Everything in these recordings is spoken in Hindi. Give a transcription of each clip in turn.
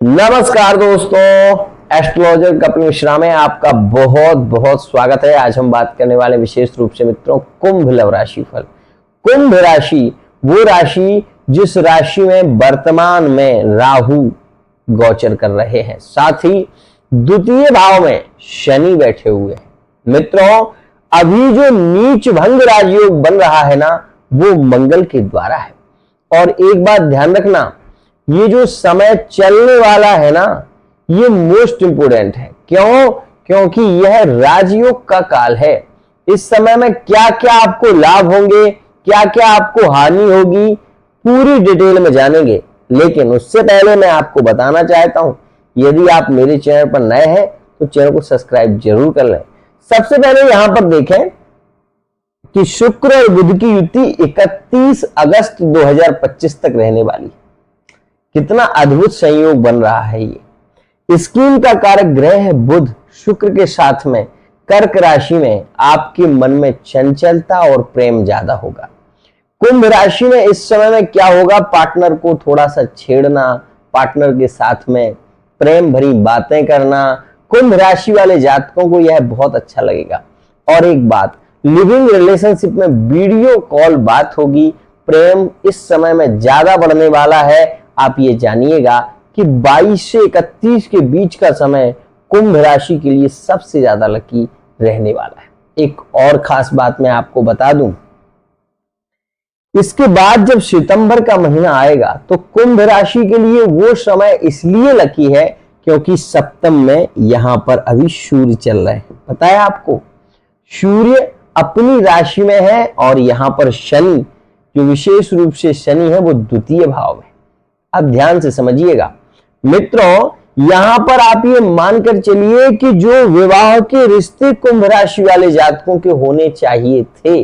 नमस्कार दोस्तों, एस्ट्रोलॉजर कपिल मिश्रा में आपका बहुत बहुत स्वागत है। आज हम बात करने वाले विशेष रूप से मित्रों कुंभ लव राशि फल। कुंभ राशि वो राशि जिस राशि में वर्तमान में राहु गोचर कर रहे हैं, साथ ही द्वितीय भाव में शनि बैठे हुए हैं। मित्रों, अभी जो नीच भंग राजयोग बन रहा है ना, वो मंगल के द्वारा है। और एक बात ध्यान रखना, ये जो समय चलने वाला है ना, ये मोस्ट इंपोर्टेंट है। क्यों? क्योंकि यह राजयोग का काल है। इस समय में क्या क्या आपको लाभ होंगे, क्या क्या आपको हानि होगी, पूरी डिटेल में जानेंगे। लेकिन उससे पहले मैं आपको बताना चाहता हूं, यदि आप मेरे चैनल पर नए हैं तो चैनल को सब्सक्राइब जरूर कर लें। सबसे पहले यहां पर देखें कि शुक्र और बुध की युति 31 अगस्त 2025 तक रहने वाली। कितना अद्भुत संयोग बन रहा है ये। स्कीम का कारक ग्रह है बुध, शुक्र के साथ में कर्क राशि में आपके मन में चंचलता और प्रेम ज्यादा होगा। कुंभ राशि में इस समय में क्या होगा, पार्टनर को थोड़ा सा छेड़ना, पार्टनर के साथ में प्रेम भरी बातें करना, कुंभ राशि वाले जातकों को यह बहुत अच्छा लगेगा। और एक बात, लिविंग रिलेशनशिप में वीडियो कॉल बात होगी। प्रेम इस समय में ज्यादा बढ़ने वाला है। आप ये जानिएगा कि 22 से 31 के बीच का समय कुंभ राशि के लिए सबसे ज्यादा लकी रहने वाला है। एक और खास बात मैं आपको बता दूं, इसके बाद जब सितंबर का महीना आएगा तो कुंभ राशि के लिए वो समय इसलिए लकी है क्योंकि सप्तम में यहां पर अभी सूर्य चल रहे हैं। पता है आपको, सूर्य अपनी राशि में है और यहां पर शनि, जो विशेष रूप से शनि है, वो द्वितीय भाव में। अब ध्यान से समझिएगा मित्रों, यहां पर आप ये मानकर चलिए कि जो विवाह के रिश्ते कुंभ राशि वाले जातकों के होने चाहिए थे,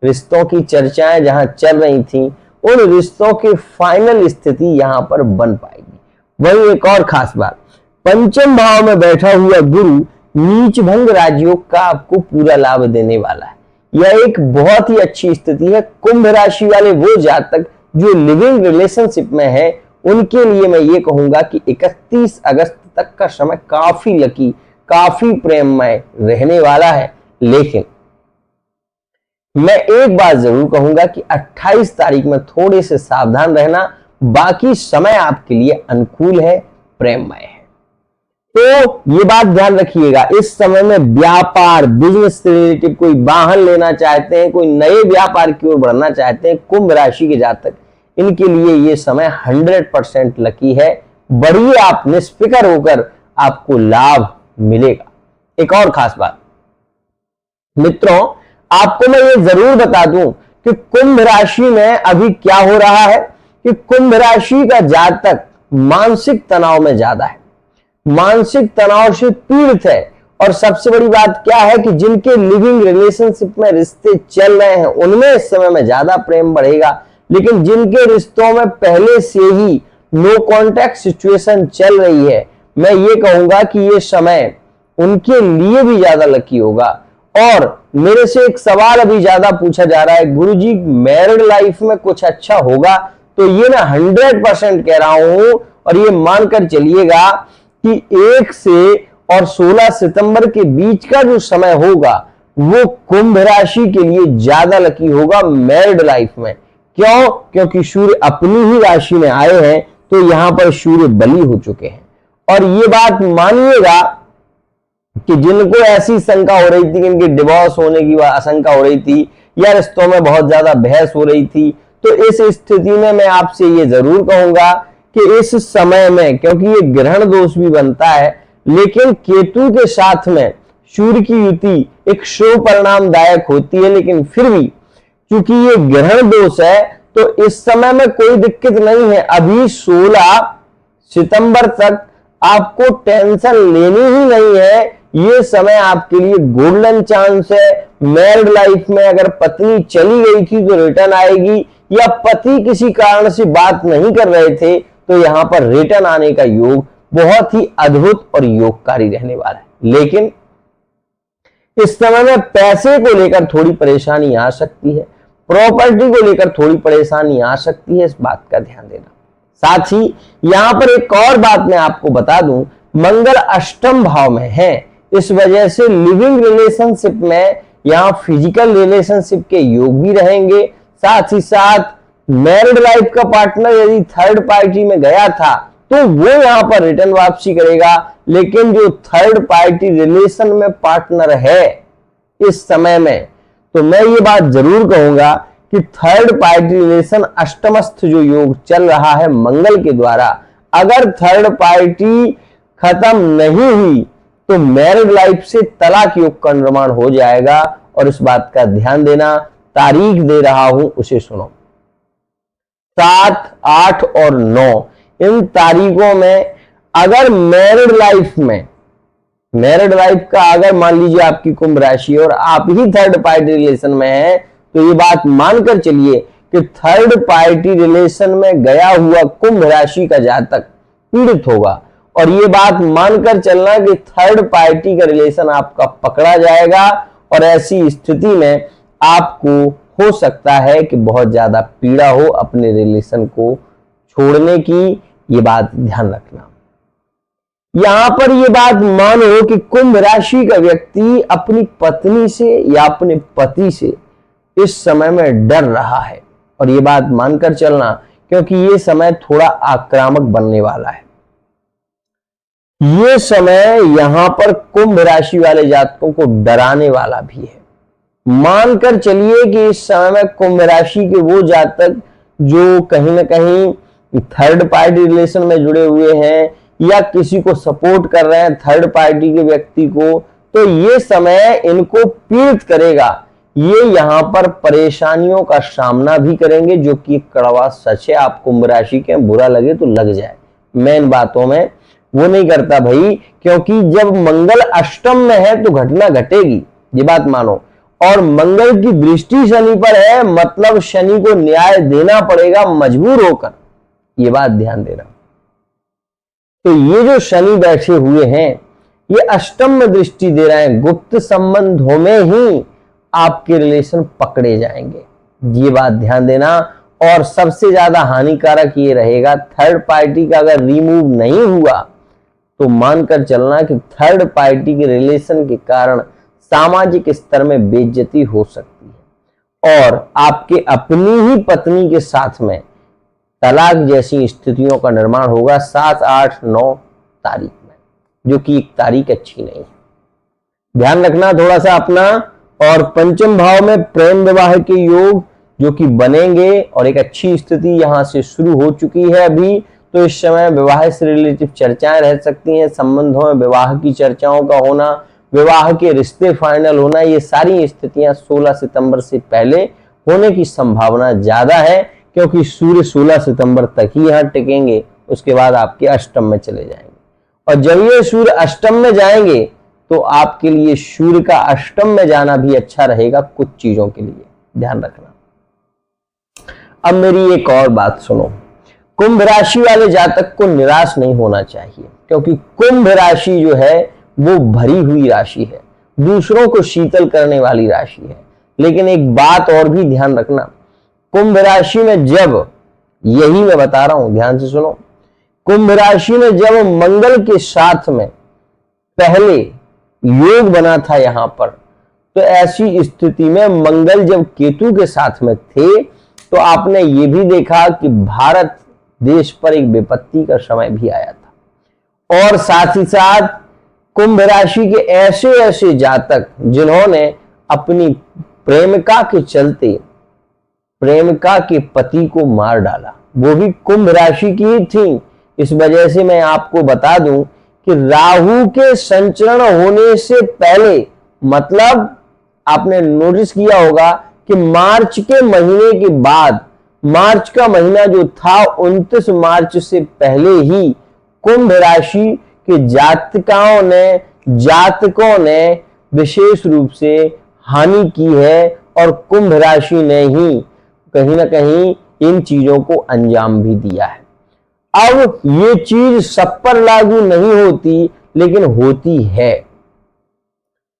रिश्तों की चर्चाएं जहां चल रही थी, उन रिश्तों की फाइनल स्थिति यहां पर बन पाएगी। वहीं एक और खास बात, पंचम भाव में बैठा हुआ गुरु नीच भंग राजयोग का आपको पूरा लाभ देने वाला है। यह एक बहुत ही अच्छी स्थिति है। कुंभ राशि वाले वो जातक जो लिविंग रिलेशनशिप में है, उनके लिए मैं ये कहूंगा कि 31 अगस्त तक का समय काफी लकी, काफी प्रेममय रहने वाला है। लेकिन मैं एक बात जरूर कहूंगा कि 28 तारीख में थोड़े से सावधान रहना, बाकी समय आपके लिए अनुकूल है, प्रेममय है। तो ये बात ध्यान रखिएगा, इस समय में व्यापार, बिजनेस से रिलेटेड कोई वाहन लेना चाहते हैं, कोई नए व्यापार की ओर बढ़ना चाहते हैं, कुंभ राशि के जातक, इनके लिए ये समय 100% लकी है। बढ़िए, आप निष्फिक्र होकर आपको लाभ मिलेगा। एक और खास बात मित्रों, आपको मैं ये जरूर बता दूं कि कुंभ राशि में अभी क्या हो रहा है कि कुंभ राशि का जातक मानसिक तनाव में ज्यादा है, मानसिक तनाव से पीड़ित है। और सबसे बड़ी बात क्या है कि जिनके लिविंग रिलेशनशिप में रिश्ते चल रहे हैं, उनमें इस समय में ज्यादा प्रेम बढ़ेगा। लेकिन जिनके रिश्तों में पहले से ही नो कॉन्टैक्ट सिचुएशन चल रही है, मैं ये कहूंगा कि ये समय उनके लिए भी ज्यादा लकी होगा। और मेरे से एक सवाल अभी ज्यादा पूछा जा रहा है, गुरुजी मैरिड लाइफ में कुछ अच्छा होगा? तो ये मैं 100% कह रहा हूं, और ये मानकर चलिएगा कि 1 से और 16 सितंबर के बीच का जो समय होगा, वो कुंभ राशि के लिए ज्यादा लकी होगा मैरिड लाइफ में। क्यों? क्योंकि सूर्य अपनी ही राशि में आए हैं, तो यहां पर सूर्य बली हो चुके हैं। और ये बात मानिएगा कि जिनको ऐसी शंका हो रही थी कि इनके डिवोर्स होने की आशंका हो रही थी या रिश्तों में बहुत ज्यादा बहस हो रही थी, तो इस स्थिति में मैं आपसे ये जरूर कहूंगा कि इस समय में, क्योंकि ये ग्रहण दोष भी बनता है, लेकिन केतु के साथ में सूर्य की युति एक शुभ परिणामदायक होती है। लेकिन फिर भी क्योंकि ये ग्रहण दोष है, तो इस समय में कोई दिक्कत नहीं है। अभी 16 सितंबर तक आपको टेंशन लेनी ही नहीं है। ये समय आपके लिए गोल्डन चांस है। मैरिड लाइफ में अगर पत्नी चली गई थी तो रिटर्न आएगी, या पति किसी कारण से बात नहीं कर रहे थे तो यहां पर रिटर्न आने का योग बहुत ही अद्भुत और योगकारी रहने वाला है। लेकिन इस समय में पैसे को लेकर थोड़ी परेशानी आ सकती है, प्रॉपर्टी को लेकर थोड़ी परेशानी आ सकती है, इस बात का ध्यान देना। साथ ही यहां पर एक और बात मैं आपको बता दूं, मंगल अष्टम भाव में है, इस वजह से लिविंग रिलेशनशिप में यहां फिजिकल रिलेशनशिप के योग भी रहेंगे। साथ ही साथ मैरिड लाइफ का पार्टनर यदि थर्ड पार्टी में गया था तो वो यहां पर रिटर्न वापसी करेगा, लेकिन जो थर्ड पार्टी रिलेशन में पार्टनर है इस समय में, तो मैं ये बात जरूर कहूंगा कि थर्ड पार्टी रिलेशन अष्टमस्थ जो योग चल रहा है मंगल के द्वारा, अगर थर्ड पार्टी खत्म नहीं हुई तो मैरिड लाइफ से तलाक योग का निर्माण हो जाएगा। और इस बात का ध्यान देना, तारीख दे रहा हूं उसे सुनो, 7, 8 और 9 इन तारीखों में अगर मैरिड लाइफ का अगर मान लीजिए आपकी कुंभ राशि और आप ही थर्ड पार्टी रिलेशन में हैं, तो ये बात मानकर चलिए कि थर्ड पार्टी रिलेशन में गया हुआ कुंभ राशि का जातक पीड़ित होगा। और ये बात मानकर चलना कि थर्ड पार्टी का रिलेशन आपका पकड़ा जाएगा और ऐसी स्थिति में आपको हो सकता है कि बहुत ज्यादा पीड़ा हो अपने रिलेशन को छोड़ने की। ये बात ध्यान रखना। यहां पर ये बात मानो कि कुंभ राशि का व्यक्ति अपनी पत्नी से या अपने पति से इस समय में डर रहा है, और ये बात मानकर चलना क्योंकि ये समय थोड़ा आक्रामक बनने वाला है। ये समय यहां पर कुंभ राशि वाले जातकों को डराने वाला भी है। मानकर चलिए कि इस समय में कुंभ राशि के वो जातक जो कहीं ना कहीं थर्ड पार्टी रिलेशन में जुड़े हुए हैं या किसी को सपोर्ट कर रहे हैं थर्ड पार्टी के व्यक्ति को, तो ये समय इनको पीड़ित करेगा। ये यहां पर परेशानियों का सामना भी करेंगे, जो कि कड़वा सच है। आप कुंभ राशि के बुरा लगे तो लग जाए, मैं इन बातों में वो नहीं करता भाई, क्योंकि जब मंगल अष्टम में है तो घटना घटेगी, ये बात मानो। और मंगल की दृष्टि शनि पर है, मतलब शनि को न्याय देना पड़ेगा मजबूर होकर, ये बात ध्यान देना। तो ये जो शनि बैठे हुए हैं ये अष्टम में दृष्टि दे रहे हैं, गुप्त संबंधों में ही आपके रिलेशन पकड़े जाएंगे, ये बात ध्यान देना। और सबसे ज्यादा हानिकारक ये रहेगा, थर्ड पार्टी का अगर रिमूव नहीं हुआ तो मानकर चलना कि थर्ड पार्टी के रिलेशन के कारण सामाजिक स्तर में बेइज्जती हो सकती है और आपके अपनी ही पत्नी के साथ में तलाक जैसी स्थितियों का निर्माण होगा 7, 8, 9 तारीख में, जो कि एक तारीख अच्छी नहीं है। ध्यान रखना थोड़ा सा अपना। और पंचम भाव में प्रेम विवाह के योग जो कि बनेंगे और एक अच्छी स्थिति यहां से शुरू हो चुकी है अभी, तो इस समय विवाह से रिलेटिव चर्चाएं रह सकती हैं, संबंधों में विवाह की चर्चाओं का होना, विवाह के रिश्ते फाइनल होना, ये सारी स्थितियां 16 सितंबर से पहले होने की संभावना ज्यादा है, क्योंकि सूर्य 16 सितंबर तक ही यहां टिकेंगे, उसके बाद आपके अष्टम में चले जाएंगे। और जब ये सूर्य अष्टम में जाएंगे तो आपके लिए सूर्य का अष्टम में जाना भी अच्छा रहेगा कुछ चीजों के लिए, ध्यान रखना। अब मेरी एक और बात सुनो, कुंभ राशि वाले जातक को निराश नहीं होना चाहिए, क्योंकि कुंभ राशि जो है वो भरी हुई राशि है, दूसरों को शीतल करने वाली राशि है। लेकिन एक बात और भी ध्यान रखना, कुंभ राशि में जब, यही मैं बता रहा हूं ध्यान से सुनो, कुंभ राशि में जब मंगल के साथ में पहले योग बना था यहां पर, तो ऐसी स्थिति में मंगल जब केतु के साथ में थे तो आपने ये भी देखा कि भारत देश पर एक विपत्ति का समय भी आया था। और साथ ही साथ कुंभ राशि के ऐसे ऐसे जातक जिन्होंने अपनी प्रेमिका के चलते प्रेमिका के पति को मार डाला, वो भी कुंभ राशि की ही थी। इस वजह से मैं आपको बता दूं कि राहु के संचरण होने से पहले, मतलब आपने नोटिस किया होगा कि मार्च के महीने के बाद, मार्च का महीना जो था 29 मार्च से पहले ही कुंभ राशि के जातकों ने विशेष रूप से हानि की है, और कुंभ राशि ने ही कहीं ना कहीं इन चीजों को अंजाम भी दिया है। अब ये चीज सब पर लागू नहीं होती, लेकिन होती है।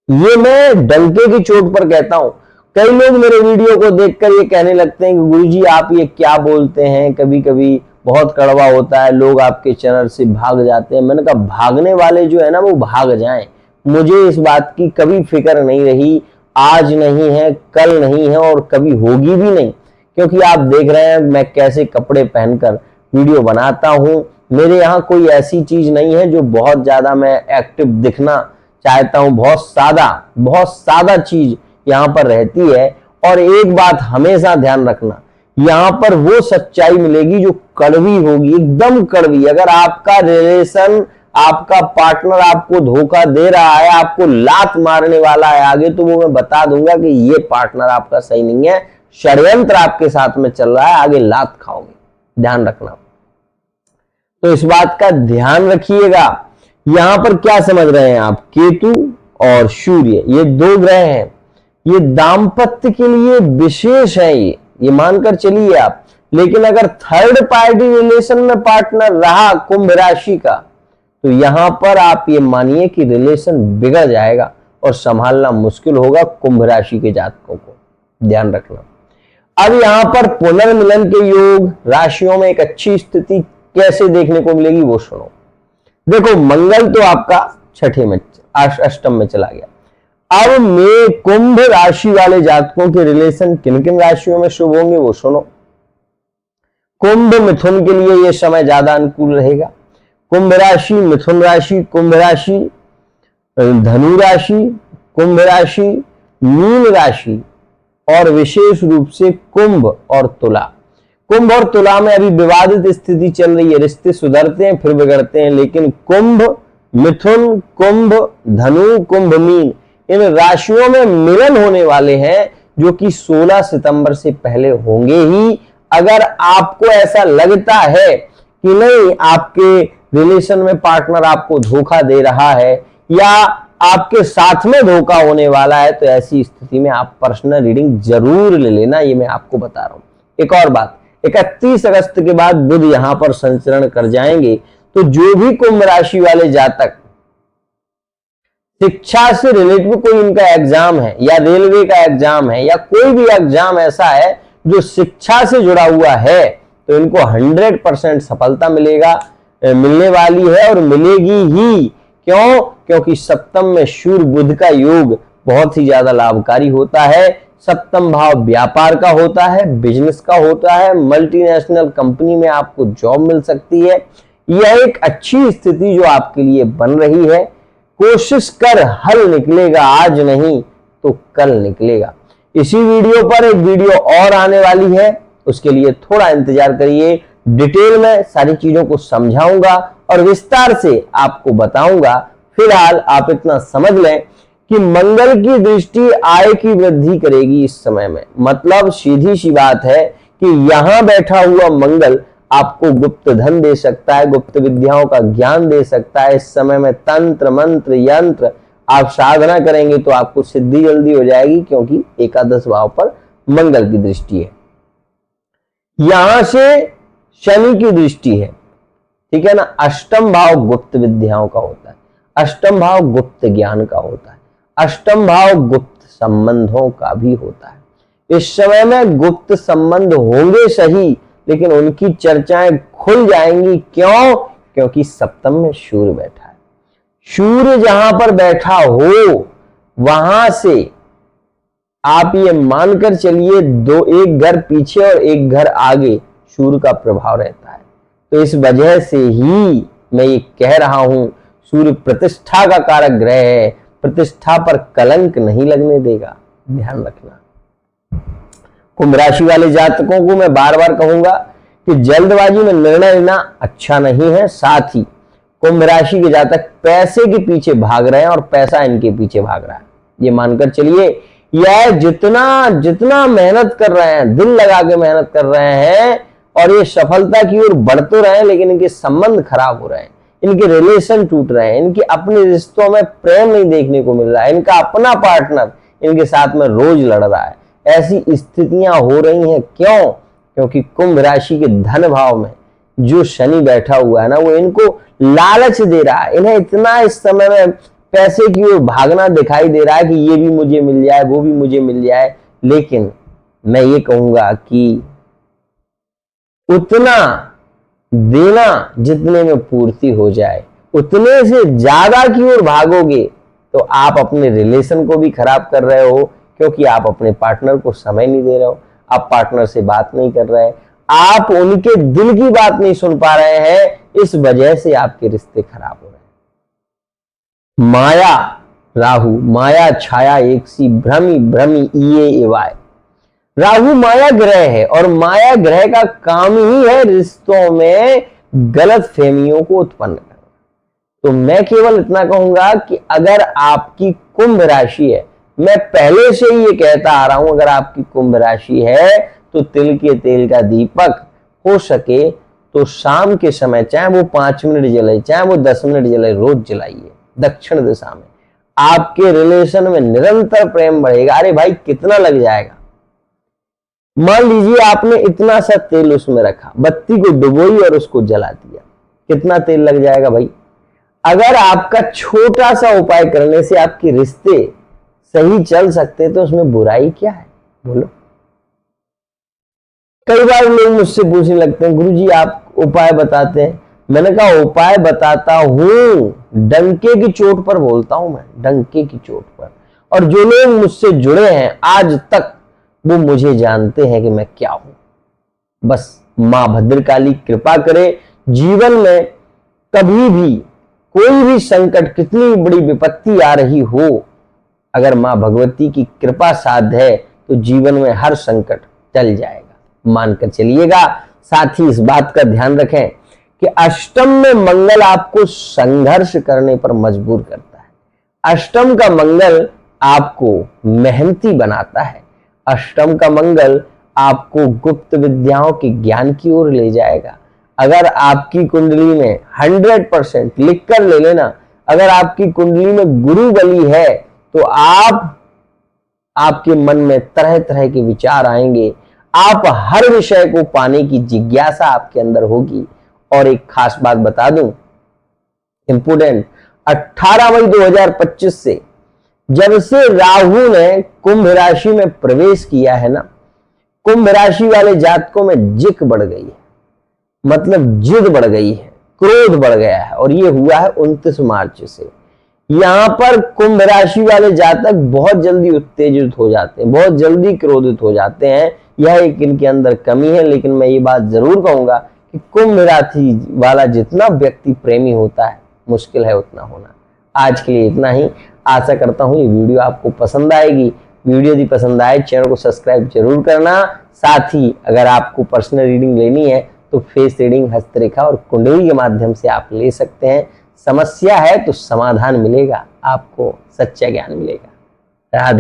ये मैं डंके की चोट पर कहता हूं। कई लोग मेरे वीडियो को देखकर ये कहने लगते हैं कि गुरुजी आप ये क्या बोलते हैं, कभी कभी बहुत कड़वा होता है, लोग आपके चैनल से भाग जाते हैं। मैंने कहा भागने वाले जो है ना वो भाग जाएं, मुझे इस बात की कभी फिक्र नहीं रही, आज नहीं है, कल नहीं है और कभी होगी भी नहीं, क्योंकि आप देख रहे हैं मैं कैसे कपड़े पहनकर वीडियो बनाता हूं। मेरे यहाँ कोई ऐसी चीज नहीं है जो बहुत ज्यादा मैं एक्टिव दिखना चाहता हूं, बहुत सादा चीज यहाँ पर रहती है। और एक बात हमेशा ध्यान रखना, यहाँ पर वो सच्चाई मिलेगी जो कड़वी होगी, एकदम कड़वी। अगर आपका रिलेशन, आपका पार्टनर आपको धोखा दे रहा है, आपको लात मारने वाला है आगे, तो वो मैं बता दूंगा कि ये पार्टनर आपका सही नहीं है, षड्यंत्र आपके साथ में चल रहा है, आगे लात खाओगे, ध्यान रखना। तो इस बात का ध्यान रखिएगा। यहां पर क्या समझ रहे हैं आप, केतु और सूर्य ये दो ग्रह हैं, ये दाम्पत्य के लिए विशेष है, ये मानकर चलिए आप। लेकिन अगर थर्ड पार्टी रिलेशन में पार्टनर रहा कुंभ राशि का, तो यहां पर आप ये मानिए कि रिलेशन बिगड़ जाएगा और संभालना मुश्किल होगा कुंभ राशि के जातकों को, ध्यान रखना। अब यहां पर पुनर्मिलन के योग, राशियों में एक अच्छी स्थिति कैसे देखने को मिलेगी वो सुनो। देखो मंगल तो आपका छठे में, अष्टम में चला गया। अब में कुंभ राशि वाले जातकों के रिलेशन किन किन राशियों में शुभ होंगे वो सुनो। कुंभ मिथुन के लिए यह समय ज्यादा अनुकूल रहेगा। कुंभ राशि, मिथुन राशि, कुंभ राशि, धनु राशि, कुंभ राशि, मीन राशि और विशेष रूप से कुंभ और तुला। कुंभ और तुला में अभी विवादित स्थिति चल रही है, रिश्ते सुधरते हैं फिर बिगड़ते हैं। लेकिन कुंभ, मिथुन, कुंभ, धनु, कुंभ, मीन, इन राशियों में मिलन होने वाले हैं जो कि 16 सितंबर से पहले होंगे ही। अगर आपको ऐसा लगता है कि नहीं आपके रिलेशन में पार्टनर आपको धोखा दे रहा है या आपके साथ में धोखा होने वाला है, तो ऐसी स्थिति में आप पर्सनल रीडिंग जरूर ले लेना, ये मैं आपको बता रहा हूं। एक और बात, 31 अगस्त के बाद बुध यहां पर संचरण कर जाएंगे, तो जो भी कुंभ राशि वाले जातक शिक्षा से रिलेटेड कोई इनका एग्जाम है या रेलवे का एग्जाम है या कोई भी एग्जाम ऐसा है जो शिक्षा से जुड़ा हुआ है, तो इनको 100% सफलता मिलने वाली है और मिलेगी ही। क्यों? क्योंकि सप्तम में सूर्य बुध का योग बहुत ही ज्यादा लाभकारी होता है। सप्तम भाव व्यापार का होता है, बिजनेस का होता है, मल्टीनेशनल कंपनी में आपको जॉब मिल सकती है। यह एक अच्छी स्थिति जो आपके लिए बन रही है। कोशिश कर, हल निकलेगा, आज नहीं तो कल निकलेगा। इसी वीडियो पर एक वीडियो और आने वाली है, उसके लिए थोड़ा इंतजार करिए। डिटेल में सारी चीजों को समझाऊंगा और विस्तार से आपको बताऊंगा। फिलहाल आप इतना समझ लें कि मंगल की दृष्टि आय की वृद्धि करेगी इस समय में। मतलब सीधी सी बात है कि यहां बैठा हुआ मंगल आपको गुप्त धन दे सकता है, गुप्त विद्याओं का ज्ञान दे सकता है। इस समय में तंत्र मंत्र यंत्र आप साधना करेंगे तो आपको सिद्धि जल्दी हो जाएगी, क्योंकि एकादश भाव पर मंगल की दृष्टि है। यहां से शनि की दृष्टि है, ठीक है ना। अष्टम भाव गुप्त विद्याओं का होता है, अष्टम भाव गुप्त ज्ञान का होता है, अष्टम भाव गुप्त संबंधों का भी होता है। इस समय में गुप्त संबंध होंगे सही, लेकिन उनकी चर्चाएं खुल जाएंगी। क्यों? क्योंकि सप्तम में सूर्य बैठा है। सूर्य जहां पर बैठा हो वहां से आप ये मानकर चलिए एक घर पीछे और एक घर आगे सूर्य का प्रभाव रहता है। तो इस वजह से ही मैं ये कह रहा हूं, सूर्य प्रतिष्ठा का कारक ग्रह है, प्रतिष्ठा पर कलंक नहीं लगने देगा, ध्यान रखना। कुंभ राशि वाले जातकों को मैं बार बार कहूंगा कि जल्दबाजी में निर्णय लेना अच्छा नहीं है। साथ ही कुंभ राशि के जातक पैसे के पीछे भाग रहे हैं और पैसा इनके पीछे भाग रहा है, ये मानकर चलिए। यह जितना मेहनत कर रहे हैं, दिल लगा के मेहनत कर रहे हैं और ये सफलता की ओर बढ़ तो रहे हैं, लेकिन इनके संबंध खराब हो रहे हैं, इनके रिलेशन टूट रहे हैं, इनके अपने रिश्तों में प्रेम नहीं देखने को मिल रहा है, इनका अपना पार्टनर इनके साथ में रोज लड़ रहा है। ऐसी स्थितियां हो रही हैं। क्यों? क्योंकि कुंभ राशि के धन भाव में जो शनि बैठा हुआ है ना, वो इनको लालच दे रहा है। इन्हें इतना इस समय में पैसे की ओर भागना दिखाई दे रहा है कि ये भी मुझे मिल जाए, वो भी मुझे मिल जाए। लेकिन मैं ये कहूंगा कि उतना देना जितने में पूर्ति हो जाए, उतने से ज्यादा की ओर भागोगे तो आप अपने रिलेशन को भी खराब कर रहे हो, क्योंकि आप अपने पार्टनर को समय नहीं दे रहे हो, आप पार्टनर से बात नहीं कर रहे, आप उनके दिल की बात नहीं सुन पा रहे हैं, इस वजह से आपके रिश्ते खराब हो रहे हैं। माया राहु, माया छाया एक सी, भ्रमी भ्रमी इये एवाय। राहु माया ग्रह है और माया ग्रह का काम ही है रिश्तों में गलत फहमियों को उत्पन्न करना। तो मैं केवल इतना कहूंगा कि अगर आपकी कुंभ राशि है, मैं पहले से ही ये कहता आ रहा हूं, अगर आपकी कुंभ राशि है तो तिल के तेल का दीपक हो सके तो शाम के समय, चाहे वो 5 मिनट जले, चाहे वो 10 मिनट जले, रोज जलाइए दक्षिण दिशा में। आपके रिलेशन में निरंतर प्रेम बढ़ेगा। अरे भाई कितना लग जाएगा, मान लीजिए आपने इतना सा तेल उसमें रखा, बत्ती को डुबोई और उसको जला दिया, कितना तेल लग जाएगा भाई। अगर आपका छोटा सा उपाय करने से आपके रिश्ते सही चल सकते तो उसमें बुराई क्या है, बोलो। कई बार लोग मुझसे पूछने लगते हैं, गुरुजी आप उपाय बताते हैं। मैंने कहा उपाय बताता हूं, डंके की चोट पर बोलता हूं मैं, डंके की चोट पर। और जो लोग मुझसे जुड़े हैं आज तक, वो मुझे जानते हैं कि मैं क्या हूं। बस मां भद्रकाली कृपा करे, जीवन में कभी भी कोई भी संकट, कितनी बड़ी विपत्ति आ रही हो, अगर मां भगवती की कृपा साध है तो जीवन में हर संकट टल जाएगा, मानकर चलिएगा। साथ ही इस बात का ध्यान रखें कि अष्टम में मंगल आपको संघर्ष करने पर मजबूर करता है। अष्टम का मंगल आपको मेहनती बनाता है। अष्टम का मंगल आपको गुप्त विद्याओं के ज्ञान की ओर ले जाएगा। अगर आपकी कुंडली में 100% लिख कर ले लेना, अगर आपकी कुंडली में गुरु बली है तो आपके मन में तरह तरह के विचार आएंगे, आप हर विषय को पाने की जिज्ञासा आपके अंदर होगी। और एक खास बात बता दूं, इंपोर्टेंट, 18 मई 2025 से जब से राहु ने कुंभ राशि में प्रवेश किया है ना, कुंभ राशि वाले जातकों में जिक बढ़ गई है, मतलब जिद बढ़ गई है, क्रोध बढ़ गया है। और ये हुआ है 29 मार्च से। यहां पर कुंभ राशि वाले जातक बहुत जल्दी उत्तेजित हो जाते हैं, बहुत जल्दी क्रोधित हो जाते हैं। यह एक इनके अंदर कमी है। लेकिन मैं ये बात जरूर कहूंगा कि कुंभ राशि वाला जितना व्यक्ति प्रेमी होता है, मुश्किल है उतना होना। आज के लिए इतना ही। आशा करता हूं ये वीडियो आपको पसंद आएगी। वीडियो यदि पसंद आए चैनल को सब्सक्राइब जरूर करना। साथ ही अगर आपको पर्सनल रीडिंग लेनी है तो फेस रीडिंग, हस्तरेखा और कुंडली के माध्यम से आप ले सकते हैं। समस्या है तो समाधान मिलेगा, आपको सच्चा ज्ञान मिलेगा। राधे।